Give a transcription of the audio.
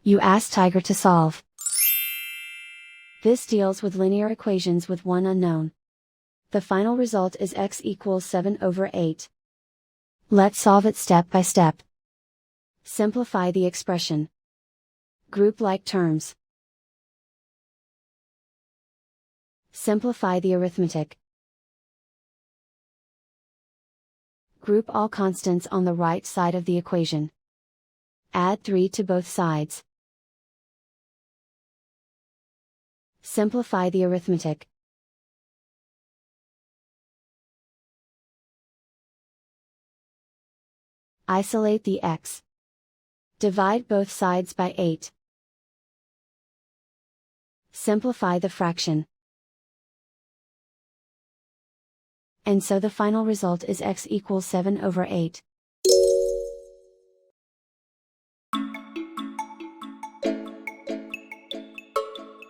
You ask Tiger to solve. This deals with linear equations with one unknown. The final result is x equals 7/8. Let's solve it step by step. Simplify the expression. Group like terms. Simplify the arithmetic. Group all constants on the right side of the equation. Add 3 to both sides. Simplify the arithmetic. Isolate the x. Divide both sides by 8. Simplify the fraction. And so the final result is x equals 7/8.